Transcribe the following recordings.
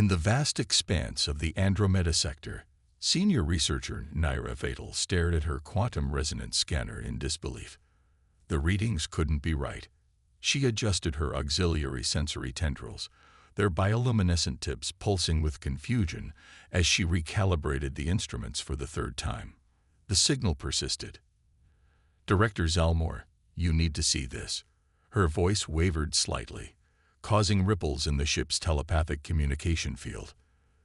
In the vast expanse of the Andromeda sector, senior researcher Naira Fatal stared at her quantum resonance scanner in disbelief. The readings couldn't be right. She adjusted her auxiliary sensory tendrils, their bioluminescent tips pulsing with confusion as she recalibrated the instruments for the third time. The signal persisted. "Director Zalmore, you need to see this." Her voice wavered slightly, causing ripples in the ship's telepathic communication field.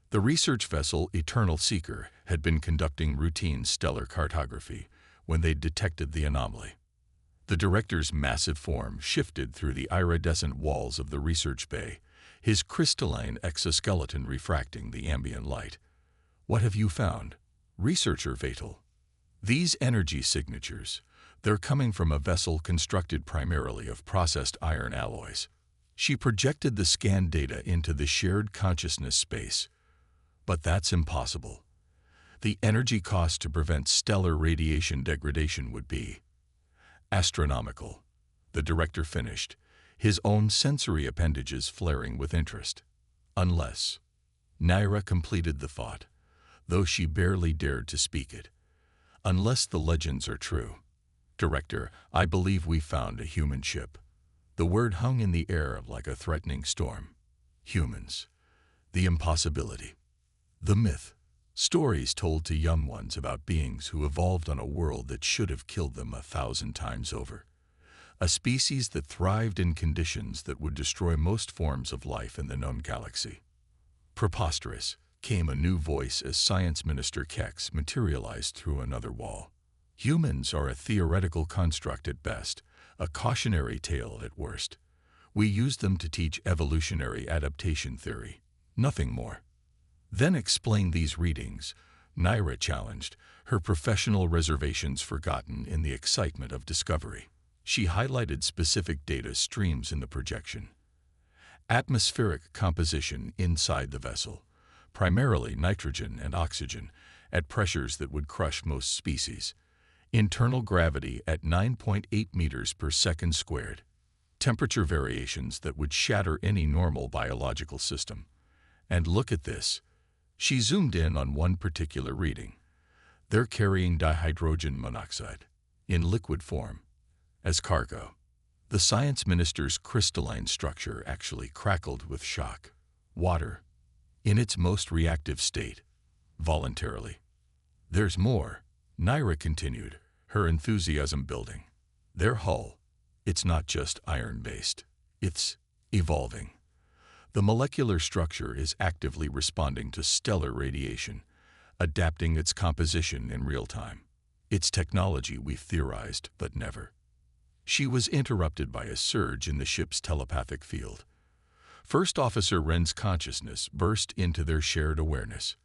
The research vessel Eternal Seeker had been conducting routine stellar cartography when they detected the anomaly. The director's massive form shifted through the iridescent walls of the research bay, his crystalline exoskeleton refracting the ambient light. "What have you found, Researcher Fatal?" "These energy signatures, they're coming from a vessel constructed primarily of processed iron alloys." She projected the scanned data into the shared consciousness space. "But that's impossible. The energy cost to prevent stellar radiation degradation would be astronomical," the director finished, his own sensory appendages flaring with interest. "Unless," Naira completed the thought, though she barely dared to speak it, "unless the legends are true. Director, I believe we found a human ship." The word hung in the air like a threatening storm. Humans. The impossibility. The myth. Stories told to young ones about beings who evolved on a world that should have killed them 1,000 times over. A species that thrived in conditions that would destroy most forms of life in the known galaxy. Preposterous, came a new voice as Science Minister Kex materialized through another wall. Humans are a theoretical construct at best, a cautionary tale at worst. We use them to teach evolutionary adaptation theory, nothing more. "Then explain these readings," Naira challenged, her professional reservations forgotten in the excitement of discovery. She highlighted specific data streams in the projection. Atmospheric composition inside the vessel, primarily nitrogen and oxygen, at pressures that would crush most species. Internal gravity at 9.8 meters per second squared. Temperature variations that would shatter any normal biological system. And look at this. She zoomed in on one particular reading. They're carrying dihydrogen monoxide, in liquid form, as cargo. The science minister's crystalline structure actually crackled with shock. Water, in its most reactive state, voluntarily. "There's more," Naira continued, her enthusiasm building. "Their hull, it's not just iron-based. It's evolving. The molecular structure is actively responding to stellar radiation, adapting its composition in real time. It's technology we've theorized, but never." She was interrupted by a surge in the ship's telepathic field. First Officer Wren's consciousness burst into their shared awareness.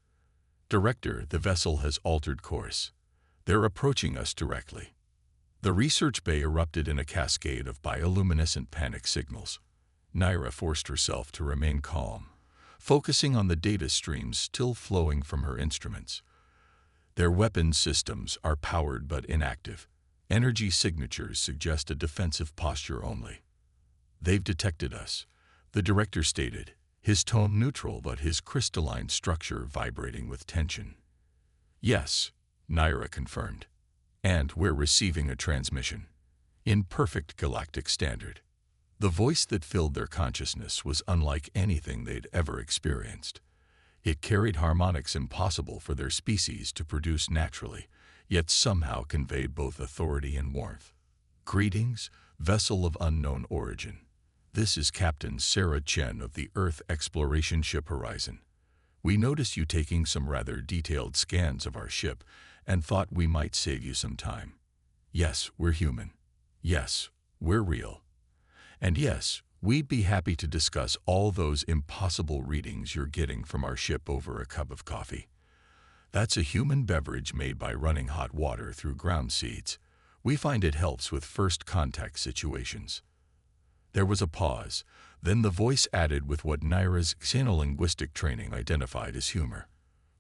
"Director, the vessel has altered course. They're approaching us directly." The research bay erupted in a cascade of bioluminescent panic signals. Naira forced herself to remain calm, focusing on the data streams still flowing from her instruments. "Their weapons systems are powered but inactive. Energy signatures suggest a defensive posture only." "They've detected us," the director stated, his tone neutral but his crystalline structure vibrating with tension. "Yes," Naira confirmed. "And we're receiving a transmission. In perfect galactic standard." The voice that filled their consciousness was unlike anything they'd ever experienced. It carried harmonics impossible for their species to produce naturally, yet somehow conveyed both authority and warmth. "Greetings, vessel of unknown origin. This is Captain Sarah Chen of the Earth Exploration Ship Horizon. We noticed you taking some rather detailed scans of our ship and thought we might save you some time. Yes, we're human. Yes, we're real. And yes, we'd be happy to discuss all those impossible readings you're getting from our ship over a cup of coffee. That's a human beverage made by running hot water through ground seeds. We find it helps with first contact situations." There was a pause, then the voice added with what Naira's xenolinguistic training identified as humor.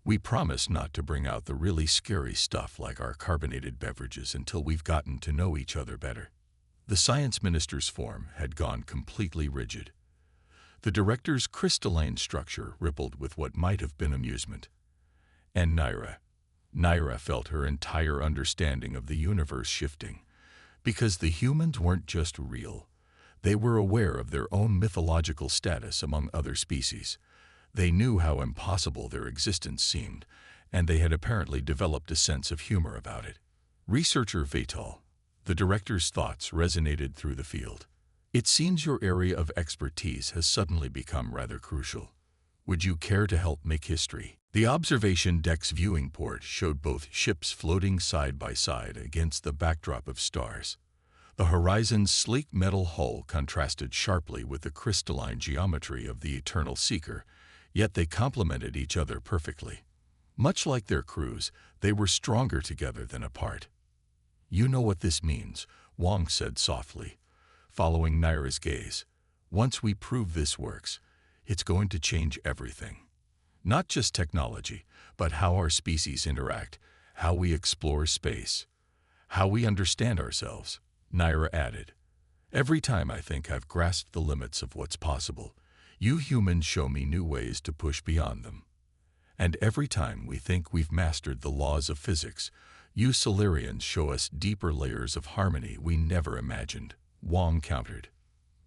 "We promise not to bring out the really scary stuff like our carbonated beverages until we've gotten to know each other better." The science minister's form had gone completely rigid. The director's crystalline structure rippled with what might have been amusement. And Naira felt her entire understanding of the universe shifting. Because the humans weren't just real. They were aware of their own mythological status among other species. They knew how impossible their existence seemed, and they had apparently developed a sense of humor about it. Researcher Vital, the director's thoughts resonated through the field. It seems your area of expertise has suddenly become rather crucial. Would you care to help make history? The observation deck's viewing port showed both ships floating side by side against the backdrop of stars. The horizon's sleek metal hull contrasted sharply with the crystalline geometry of the Eternal Seeker, yet they complemented each other perfectly. Much like their crews, they were stronger together than apart. "You know what this means," Wang said softly, following Naira's gaze. "Once we prove this works, it's going to change everything. Not just technology, but how our species interact, how we explore space, how we understand ourselves," Naira added. "Every time I think I've grasped the limits of what's possible, you humans show me new ways to push beyond them. And every time we think we've mastered the laws of physics, you Solarians show us deeper layers of harmony we never imagined," Wang countered.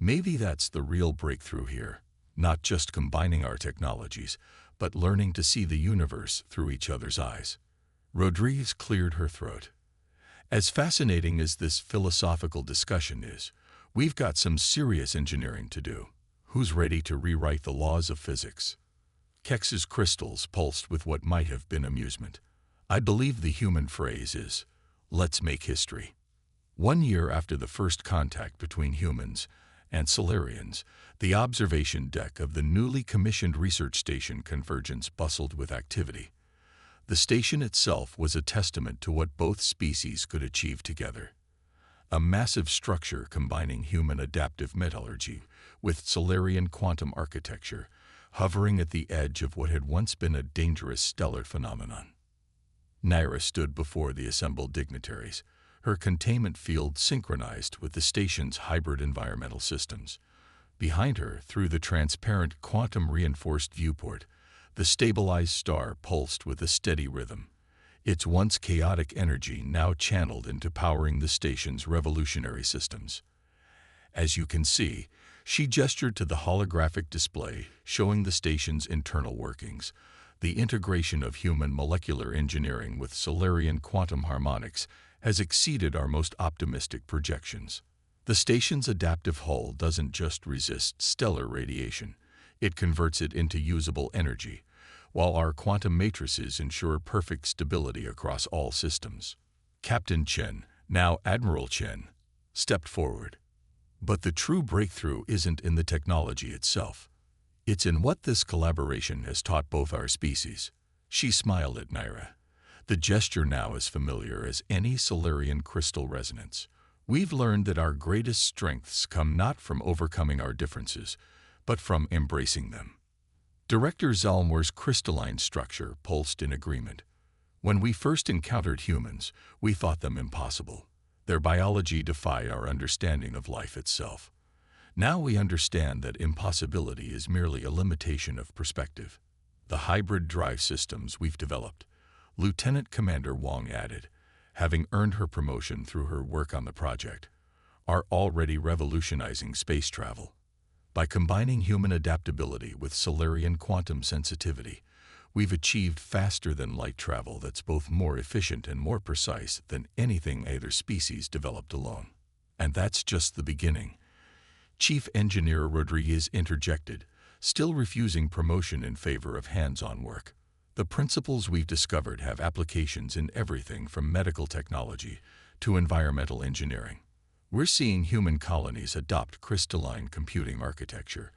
"Maybe that's the real breakthrough here, not just combining our technologies, but learning to see the universe through each other's eyes." Rodriguez cleared her throat. "As fascinating as this philosophical discussion is, we've got some serious engineering to do. Who's ready to rewrite the laws of physics?" Kex's crystals pulsed with what might have been amusement. "I believe the human phrase is, 'Let's make history.'" 1 year after the first contact between humans and Solarians, the observation deck of the newly commissioned research station Convergence bustled with activity. The station itself was a testament to what both species could achieve together. A massive structure combining human adaptive metallurgy with Solarian quantum architecture, hovering at the edge of what had once been a dangerous stellar phenomenon. Naira stood before the assembled dignitaries, her containment field synchronized with the station's hybrid environmental systems. Behind her, through the transparent quantum-reinforced viewport, the stabilized star pulsed with a steady rhythm, its once chaotic energy now channeled into powering the station's revolutionary systems. "As you can see," she gestured to the holographic display showing the station's internal workings. "The integration of human molecular engineering with Solarian quantum harmonics has exceeded our most optimistic projections. The station's adaptive hull doesn't just resist stellar radiation, it converts it into usable energy, while our quantum matrices ensure perfect stability across all systems." Captain Chen, now Admiral Chen, stepped forward. "But the true breakthrough isn't in the technology itself. It's in what this collaboration has taught both our species." She smiled at Naira. The gesture now as familiar as any Solarian crystal resonance. "We've learned that our greatest strengths come not from overcoming our differences, but from embracing them." Director Zalmor's crystalline structure pulsed in agreement. "When we first encountered humans, we thought them impossible. Their biology defied our understanding of life itself. Now we understand that impossibility is merely a limitation of perspective. The hybrid drive systems we've developed," Lieutenant Commander Wang added, having earned her promotion through her work on the project, "are already revolutionizing space travel. By combining human adaptability with Solarian quantum sensitivity, we've achieved faster-than-light travel that's both more efficient and more precise than anything either species developed alone. And that's just the beginning." Chief Engineer Rodriguez interjected, still refusing promotion in favor of hands-on work. "The principles we've discovered have applications in everything from medical technology to environmental engineering. We're seeing human colonies adopt crystalline computing architecture,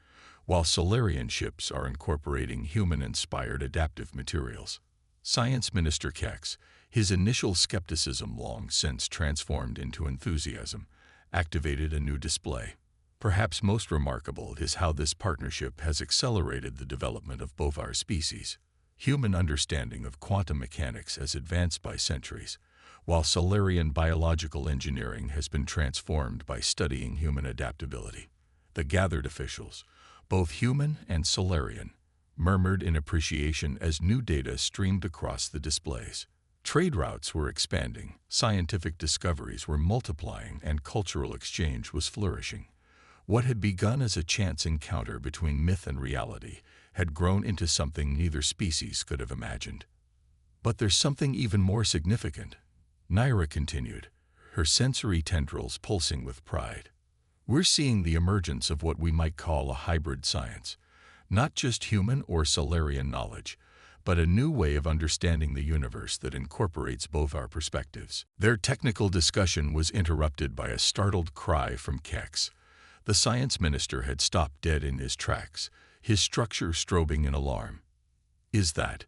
while Solarian ships are incorporating human-inspired adaptive materials." Science Minister Kex, his initial skepticism long since transformed into enthusiasm, activated a new display. "Perhaps most remarkable is how this partnership has accelerated the development of both our species. Human understanding of quantum mechanics has advanced by centuries, while Solarian biological engineering has been transformed by studying human adaptability." The gathered officials, Both human and Solarian murmured in appreciation as new data streamed across the displays. Trade routes were expanding, scientific discoveries were multiplying, and cultural exchange was flourishing. What had begun as a chance encounter between myth and reality had grown into something neither species could have imagined. But there's something even more significant, Naira continued, her sensory tendrils pulsing with pride. We're seeing the emergence of what we might call a hybrid science, not just human or Solarian knowledge, but a new way of understanding the universe that incorporates both our perspectives. Their technical discussion was interrupted by a startled cry from Kex. The science minister had stopped dead in his tracks, his structure strobing in alarm. Is that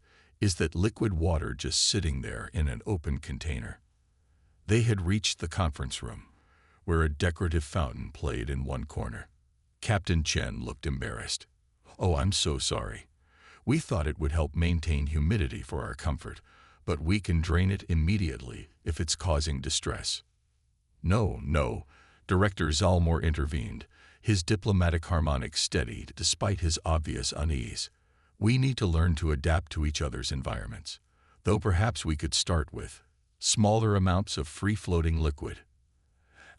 liquid water just sitting there in an open container? They had reached the conference room, where a decorative fountain played in one corner. Captain Chen looked embarrassed. "Oh, I'm so sorry. We thought it would help maintain humidity for our comfort, but we can drain it immediately if it's causing distress." No, Director Zalmor intervened, his diplomatic harmonics steadied despite his obvious unease. "We need to learn to adapt to each other's environments, though perhaps we could start with smaller amounts of free-floating liquid."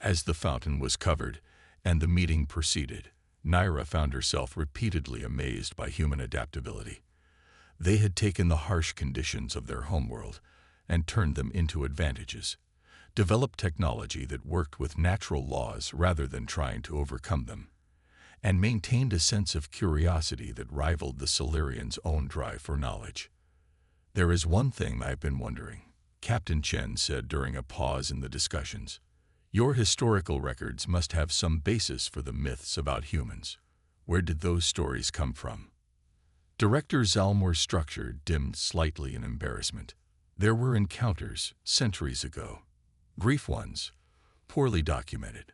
As the fountain was covered and the meeting proceeded, Naira found herself repeatedly amazed by human adaptability. They had taken the harsh conditions of their homeworld and turned them into advantages, developed technology that worked with natural laws rather than trying to overcome them, and maintained a sense of curiosity that rivaled the Solarians' own drive for knowledge. "There is one thing I've been wondering," Captain Chen said during a pause in the discussions. "Your historical records must have some basis for the myths about humans. Where did those stories come from?" Director Zalmor's structure dimmed slightly in embarrassment. "There were encounters centuries ago. Brief ones, poorly documented.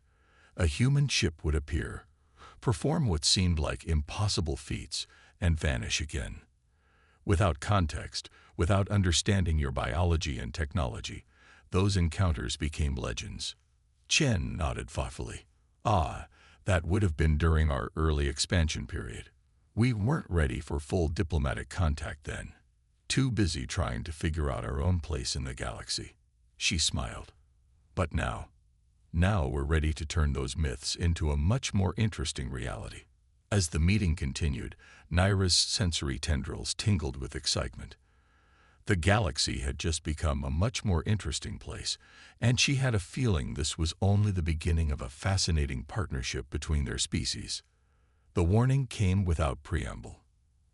A human ship would appear, perform what seemed like impossible feats, and vanish again. Without context, without understanding your biology and technology, those encounters became legends." Chen nodded thoughtfully. "Ah, that would have been during our early expansion period. We weren't ready for full diplomatic contact then. Too busy trying to figure out our own place in the galaxy." She smiled. "But now we're ready to turn those myths into a much more interesting reality." As the meeting continued, Naira's sensory tendrils tingled with excitement. The galaxy had just become a much more interesting place, and she had a feeling this was only the beginning of a fascinating partnership between their species. The warning came without preamble.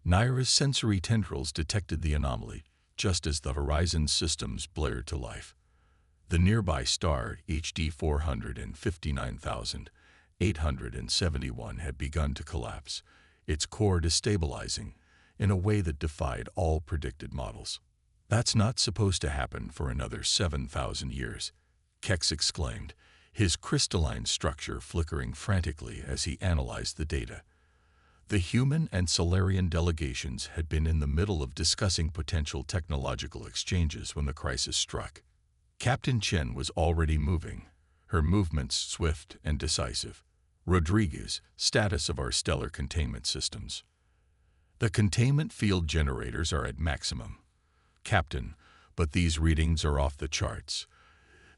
Naira's sensory tendrils detected the anomaly, just as the horizon systems blared to life. The nearby star, HD 459,871, had begun to collapse, its core destabilizing in a way that defied all predicted models. "That's not supposed to happen for another 7,000 years, Kex exclaimed, his crystalline structure flickering frantically as he analyzed the data. The human and Solarian delegations had been in the middle of discussing potential technological exchanges when the crisis struck. Captain Chen was already moving, her movements swift and decisive. "Rodriguez, status of our stellar containment systems." "The containment field generators are at maximum, Captain, but these readings are off the charts,"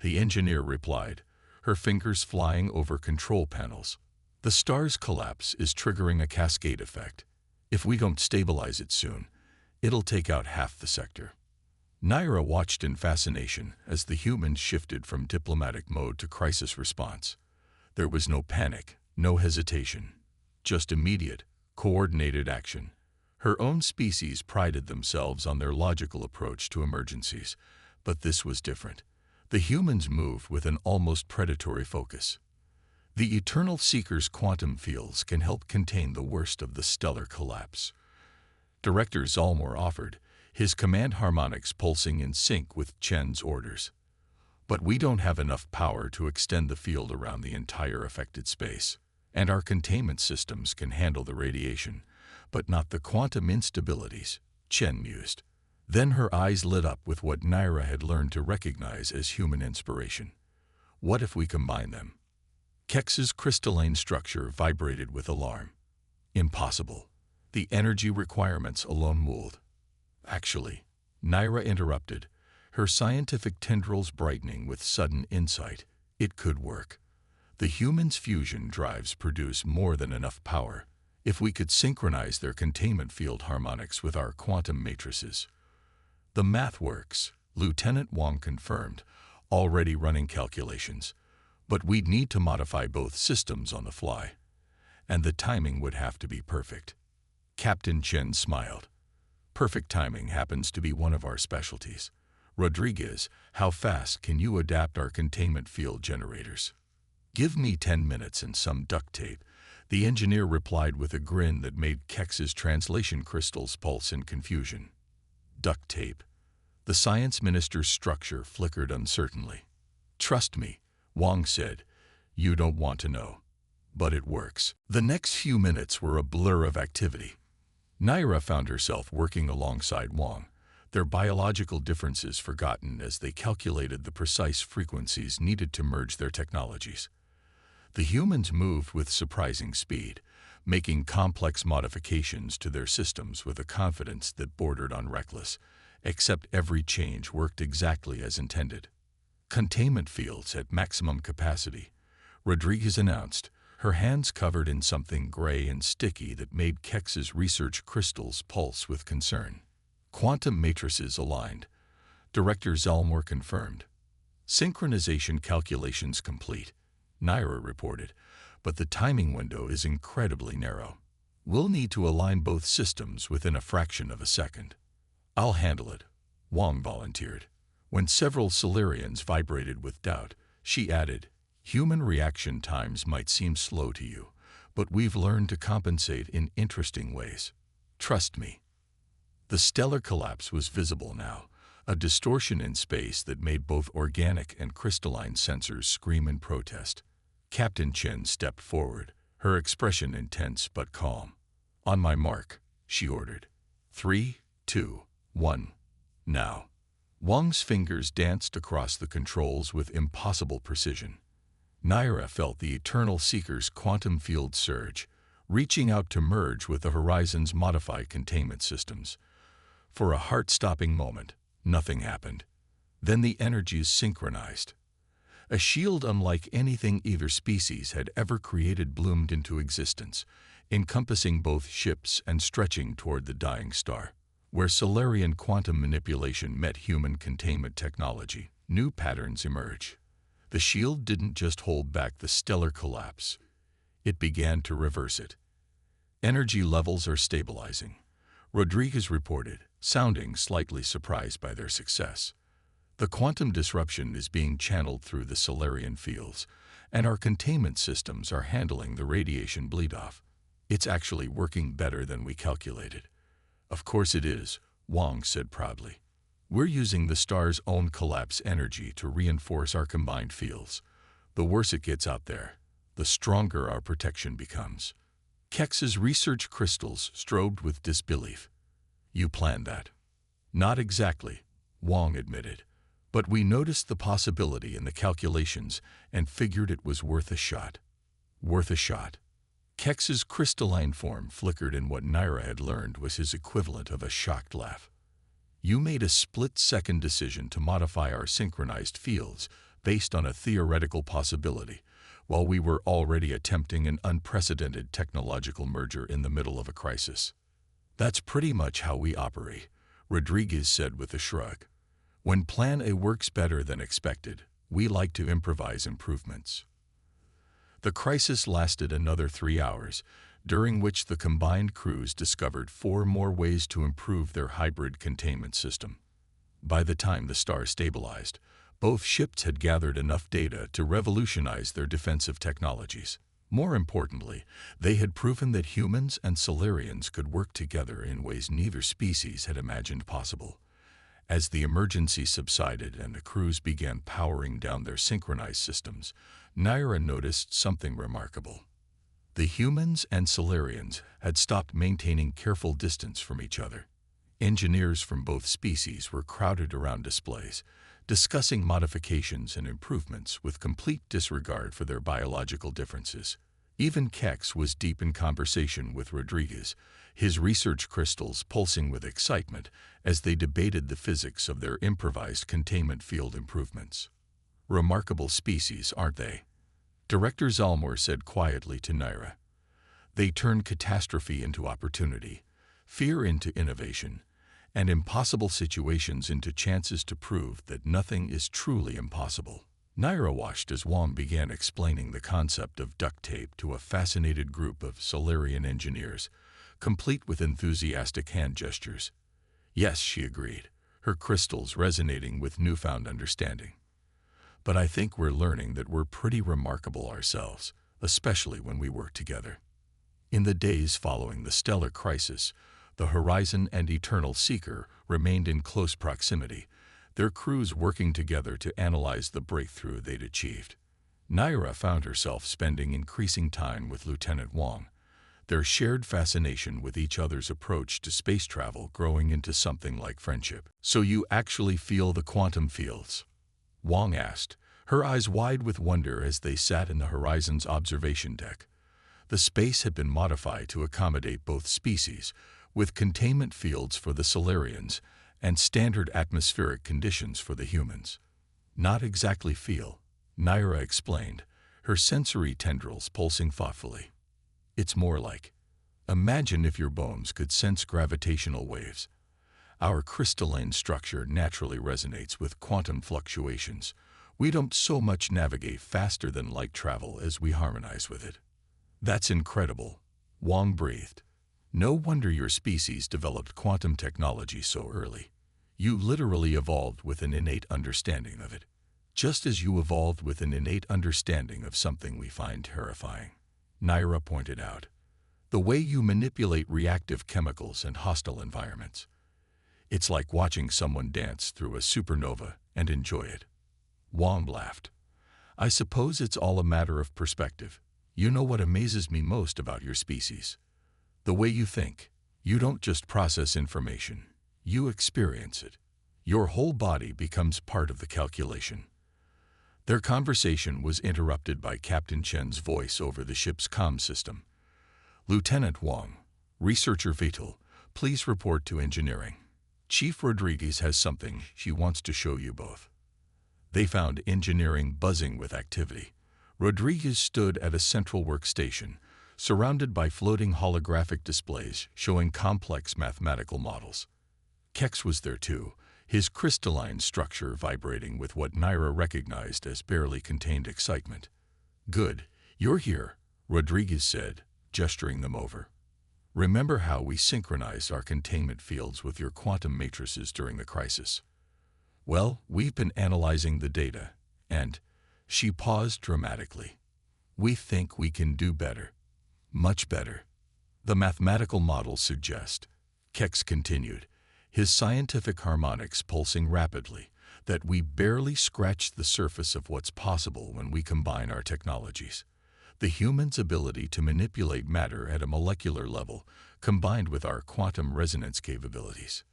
the engineer replied, her fingers flying over control panels. "The star's collapse is triggering a cascade effect. If we don't stabilize it soon, it'll take out half the sector." Naira watched in fascination as the humans shifted from diplomatic mode to crisis response. There was no panic, no hesitation, just immediate, coordinated action. Her own species prided themselves on their logical approach to emergencies, but this was different. The humans moved with an almost predatory focus. The Eternal Seeker's quantum fields can help contain the worst of the stellar collapse, Director Zalmor offered, his command harmonics pulsing in sync with Chen's orders. "But we don't have enough power to extend the field around the entire affected space, and our containment systems can handle the radiation, but not the quantum instabilities," Chen mused. Then her eyes lit up with what Naira had learned to recognize as human inspiration. "What if we combine them?" Kex's crystalline structure vibrated with alarm. Impossible. The energy requirements alone would. Actually, Naira interrupted, her scientific tendrils brightening with sudden insight. It could work. The humans' fusion drives produce more than enough power if we could synchronize their containment field harmonics with our quantum matrices. The math works, Lieutenant Wang confirmed, already running calculations. But we'd need to modify both systems on the fly. And the timing would have to be perfect. Captain Chen smiled. Perfect timing happens to be one of our specialties. Rodriguez, how fast can you adapt our containment field generators? Give me 10 minutes and some duct tape, the engineer replied with a grin that made Kex's translation crystals pulse in confusion. Duct tape. The science minister's structure flickered uncertainly. Trust me, Wang said. You don't want to know. But it works. The next few minutes were a blur of activity. Naira found herself working alongside Wang, their biological differences forgotten as they calculated the precise frequencies needed to merge their technologies. The humans moved with surprising speed, making complex modifications to their systems with a confidence that bordered on reckless, except every change worked exactly as intended. Containment fields at maximum capacity, Rodriguez announced, her hands covered in something gray and sticky that made Kex's research crystals pulse with concern. Quantum matrices aligned, Director Zalmor confirmed. Synchronization calculations complete, Naira reported, but the timing window is incredibly narrow. We'll need to align both systems within a fraction of a second. I'll handle it, Wang volunteered. When several Solarians vibrated with doubt, she added, human reaction times might seem slow to you, but we've learned to compensate in interesting ways. Trust me. The stellar collapse was visible now, a distortion in space that made both organic and crystalline sensors scream in protest. Captain Chen stepped forward, her expression intense but calm. On my mark, she ordered. 3, 2, 1. Now. Wang's fingers danced across the controls with impossible precision. Naira felt the Eternal Seeker's quantum field surge, reaching out to merge with the Horizon's modified containment systems. For a heart-stopping moment, nothing happened. Then the energies synchronized. A shield unlike anything either species had ever created bloomed into existence, encompassing both ships and stretching toward the dying star. Where Solarian quantum manipulation met human containment technology, new patterns emerge. The shield didn't just hold back the stellar collapse. It began to reverse it. Energy levels are stabilizing, Rodriguez reported, sounding slightly surprised by their success. The quantum disruption is being channeled through the Solarian fields, and our containment systems are handling the radiation bleed-off. It's actually working better than we calculated. Of course it is, Wang said proudly. We're using the star's own collapse energy to reinforce our combined fields. The worse it gets out there, the stronger our protection becomes. Kex's research crystals strobed with disbelief. You planned that? Not exactly, Wang admitted. But we noticed the possibility in the calculations and figured it was worth a shot. Worth a shot. Kex's crystalline form flickered in what Naira had learned was his equivalent of a shocked laugh. You made a split-second decision to modify our synchronized fields based on a theoretical possibility, while we were already attempting an unprecedented technological merger in the middle of a crisis. That's pretty much how we operate, Rodriguez said with a shrug. When Plan A works better than expected, we like to improvise improvements. The crisis lasted another 3 hours, during which the combined crews discovered 4 more ways to improve their hybrid containment system. By the time the star stabilized, both ships had gathered enough data to revolutionize their defensive technologies. More importantly, they had proven that humans and Solarians could work together in ways neither species had imagined possible. As the emergency subsided and the crews began powering down their synchronized systems, Naira noticed something remarkable. The humans and Solarians had stopped maintaining careful distance from each other. Engineers from both species were crowded around displays, discussing modifications and improvements with complete disregard for their biological differences. Even Kex was deep in conversation with Rodriguez, his research crystals pulsing with excitement as they debated the physics of their improvised containment field improvements. Remarkable species, aren't they? Director Zalmor said quietly to Naira. They turn catastrophe into opportunity, fear into innovation, and impossible situations into chances to prove that nothing is truly impossible. Naira watched as Wong began explaining the concept of duct tape to a fascinated group of Solarian engineers, complete with enthusiastic hand gestures. Yes, she agreed, her crystals resonating with newfound understanding. But I think we're learning that we're pretty remarkable ourselves, especially when we work together. In the days following the stellar crisis, the Horizon and Eternal Seeker remained in close proximity, their crews working together to analyze the breakthrough they'd achieved. Naira found herself spending increasing time with Lieutenant Wong, their shared fascination with each other's approach to space travel growing into something like friendship. So you actually feel the quantum fields? Wong asked, her eyes wide with wonder as they sat in the Horizon's observation deck. The space had been modified to accommodate both species, with containment fields for the Solarians and standard atmospheric conditions for the humans. Not exactly feel, Naira explained, her sensory tendrils pulsing thoughtfully. It's more like, imagine if your bones could sense gravitational waves. Our crystalline structure naturally resonates with quantum fluctuations. We don't so much navigate faster than light travel as we harmonize with it. That's incredible, Wong breathed. No wonder your species developed quantum technology so early. You literally evolved with an innate understanding of it, just as you evolved with an innate understanding of something we find terrifying, Naira pointed out. The way you manipulate reactive chemicals in hostile environments. It's like watching someone dance through a supernova and enjoy it. Wong laughed. I suppose it's all a matter of perspective. You know what amazes me most about your species? The way you think. You don't just process information. You experience it. Your whole body becomes part of the calculation. Their conversation was interrupted by Captain Chen's voice over the ship's comm system. Lieutenant Wong, Researcher Vital, please report to engineering. Chief Rodriguez has something she wants to show you both. They found engineering buzzing with activity. Rodriguez stood at a central workstation, surrounded by floating holographic displays showing complex mathematical models. Kex was there too, his crystalline structure vibrating with what Naira recognized as barely contained excitement. Good, you're here, Rodriguez said, gesturing them over. Remember how we synchronized our containment fields with your quantum matrices during the crisis? Well, we've been analyzing the data, and she paused dramatically. We think we can do better. Much better. The mathematical models suggest, Kex continued, his scientific harmonics pulsing rapidly, that we barely scratched the surface of what's possible when we combine our technologies. The human's ability to manipulate matter at a molecular level, combined with our quantum resonance capabilities.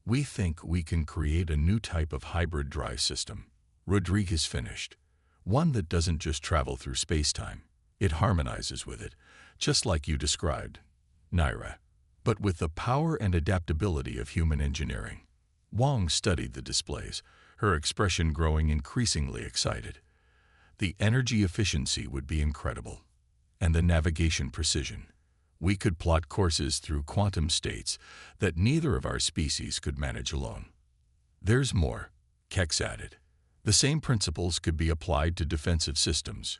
We think we can create a new type of hybrid drive system, Rodriguez finished. One that doesn't just travel through space-time. It harmonizes with it, just like you described, Naira, but with the power and adaptability of human engineering. Wong studied the displays, her expression growing increasingly excited. The energy efficiency would be incredible, and the navigation precision. We could plot courses through quantum states that neither of our species could manage alone. There's more, Kex added. The same principles could be applied to defensive systems,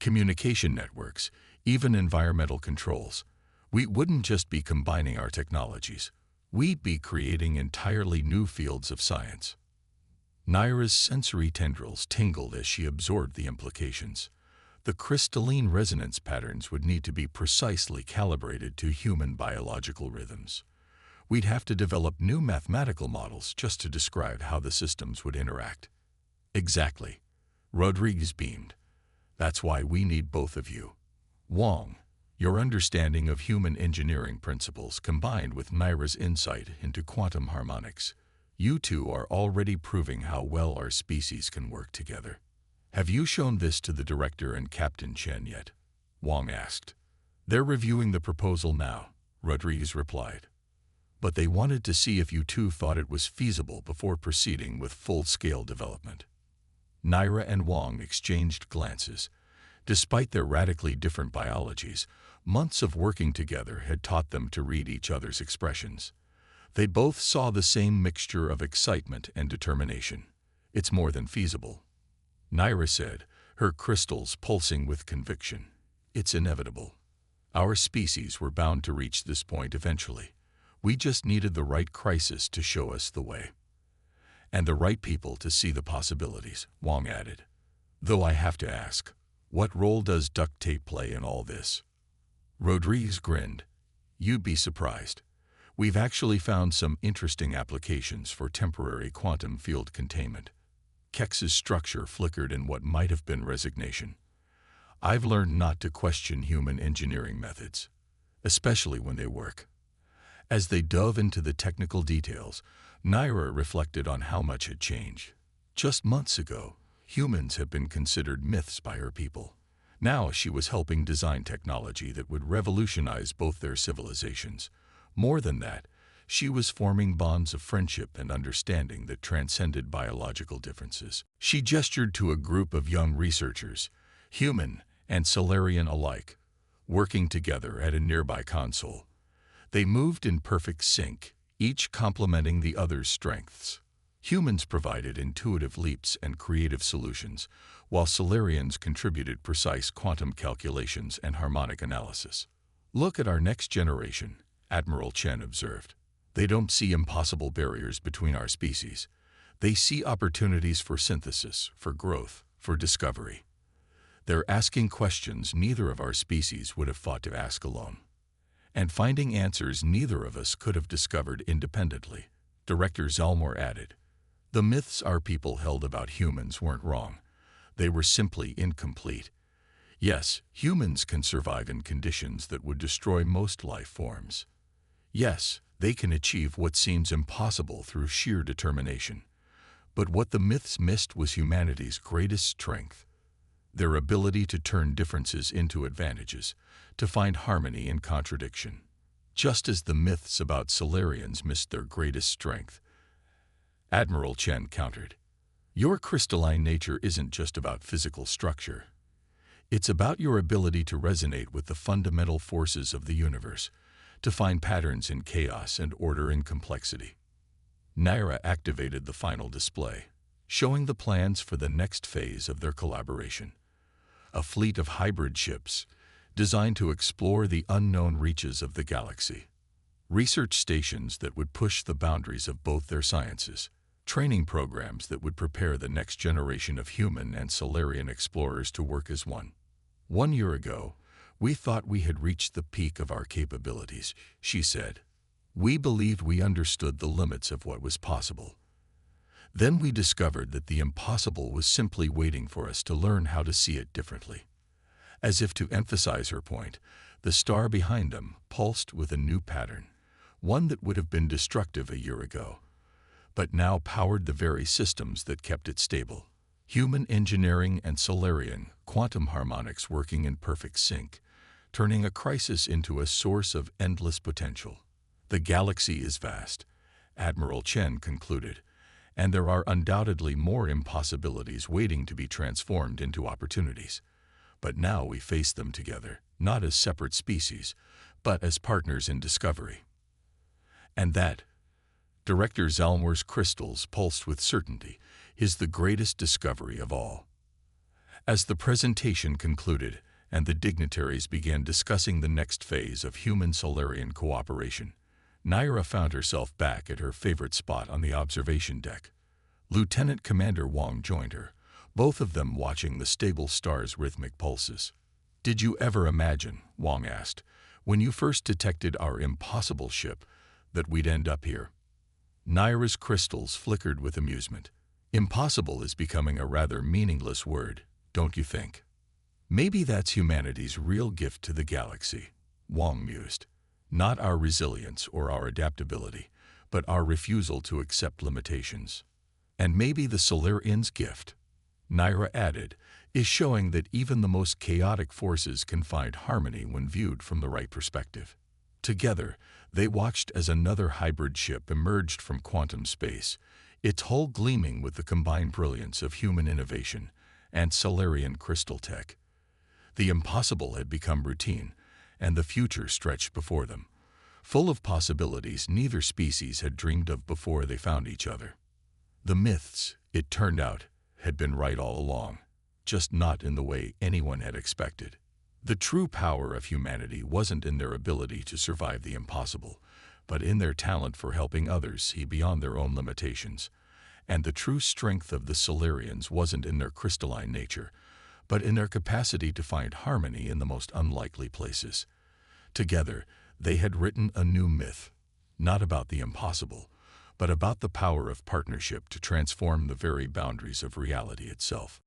communication networks, even environmental controls. We wouldn't just be combining our technologies. We'd be creating entirely new fields of science. Naira's sensory tendrils tingled as she absorbed the implications. The crystalline resonance patterns would need to be precisely calibrated to human biological rhythms. We'd have to develop new mathematical models just to describe how the systems would interact. Exactly. Rodriguez beamed. That's why we need both of you. Wong, your understanding of human engineering principles combined with Naira's insight into quantum harmonics. You two are already proving how well our species can work together. Have you shown this to the director and Captain Chen yet? Wang asked. They're reviewing the proposal now, Rodriguez replied. But they wanted to see if you two thought it was feasible before proceeding with full-scale development. Naira and Wang exchanged glances. Despite their radically different biologies, months of working together had taught them to read each other's expressions. They both saw the same mixture of excitement and determination. It's more than feasible, Naira said, her crystals pulsing with conviction. It's inevitable. Our species were bound to reach this point eventually. We just needed the right crisis to show us the way. And the right people to see the possibilities, Wang added. Though I have to ask, what role does duct tape play in all this? Rodriguez grinned. You'd be surprised. We've actually found some interesting applications for temporary quantum field containment. Kex's structure flickered in what might have been resignation. I've learned not to question human engineering methods, especially when they work. As they dove into the technical details, Naira reflected on how much had changed. Just months ago, humans had been considered myths by her people. Now she was helping design technology that would revolutionize both their civilizations. More than that, she was forming bonds of friendship and understanding that transcended biological differences. She gestured to a group of young researchers, human and Solarian alike, working together at a nearby console. They moved in perfect sync, each complementing the other's strengths. Humans provided intuitive leaps and creative solutions, while Solarians contributed precise quantum calculations and harmonic analysis. Look at our next generation, Admiral Chen observed. They don't see impossible barriers between our species. They see opportunities for synthesis, for growth, for discovery. They're asking questions neither of our species would have thought to ask alone. And finding answers neither of us could have discovered independently, Director Zalmor added. The myths our people held about humans weren't wrong. They were simply incomplete. Yes, humans can survive in conditions that would destroy most life forms. Yes, they can achieve what seems impossible through sheer determination. But what the myths missed was humanity's greatest strength. Their ability to turn differences into advantages, to find harmony in contradiction. Just as the myths about Solarians missed their greatest strength, Admiral Chen countered. Your crystalline nature isn't just about physical structure. It's about your ability to resonate with the fundamental forces of the universe, to find patterns in chaos and order in complexity. Naira activated the final display, showing the plans for the next phase of their collaboration. A fleet of hybrid ships designed to explore the unknown reaches of the galaxy. Research stations that would push the boundaries of both their sciences. Training programs that would prepare the next generation of human and Solarian explorers to work as one. 1 year ago, we thought we had reached the peak of our capabilities, she said. We believed we understood the limits of what was possible. Then we discovered that the impossible was simply waiting for us to learn how to see it differently. As if to emphasize her point, the star behind them pulsed with a new pattern, one that would have been destructive a year ago, but now powered the very systems that kept it stable. Human engineering and Solarian quantum harmonics working in perfect sync, turning a crisis into a source of endless potential. The galaxy is vast, Admiral Chen concluded, and there are undoubtedly more impossibilities waiting to be transformed into opportunities. But now we face them together, not as separate species, but as partners in discovery. And that, Director Zalmor's crystals pulsed with certainty, is the greatest discovery of all. As the presentation concluded and the dignitaries began discussing the next phase of human-Solarian cooperation, Naira found herself back at her favorite spot on the observation deck. Lieutenant Commander Wang joined her, both of them watching the stable star's rhythmic pulses. Did you ever imagine, Wang asked, when you first detected our impossible ship, that we'd end up here? Naira's crystals flickered with amusement. Impossible is becoming a rather meaningless word, don't you think? Maybe that's humanity's real gift to the galaxy, Wang mused. Not our resilience or our adaptability, but our refusal to accept limitations. And maybe the Solarians' gift, Naira added, is showing that even the most chaotic forces can find harmony when viewed from the right perspective. Together, they watched as another hybrid ship emerged from quantum space, its hull gleaming with the combined brilliance of human innovation and Solarian crystal tech. The impossible had become routine, and the future stretched before them, full of possibilities neither species had dreamed of before they found each other. The myths, it turned out, had been right all along, just not in the way anyone had expected. The true power of humanity wasn't in their ability to survive the impossible, but in their talent for helping others see beyond their own limitations. And the true strength of the Solarians wasn't in their crystalline nature, but in their capacity to find harmony in the most unlikely places. Together, they had written a new myth, not about the impossible, but about the power of partnership to transform the very boundaries of reality itself.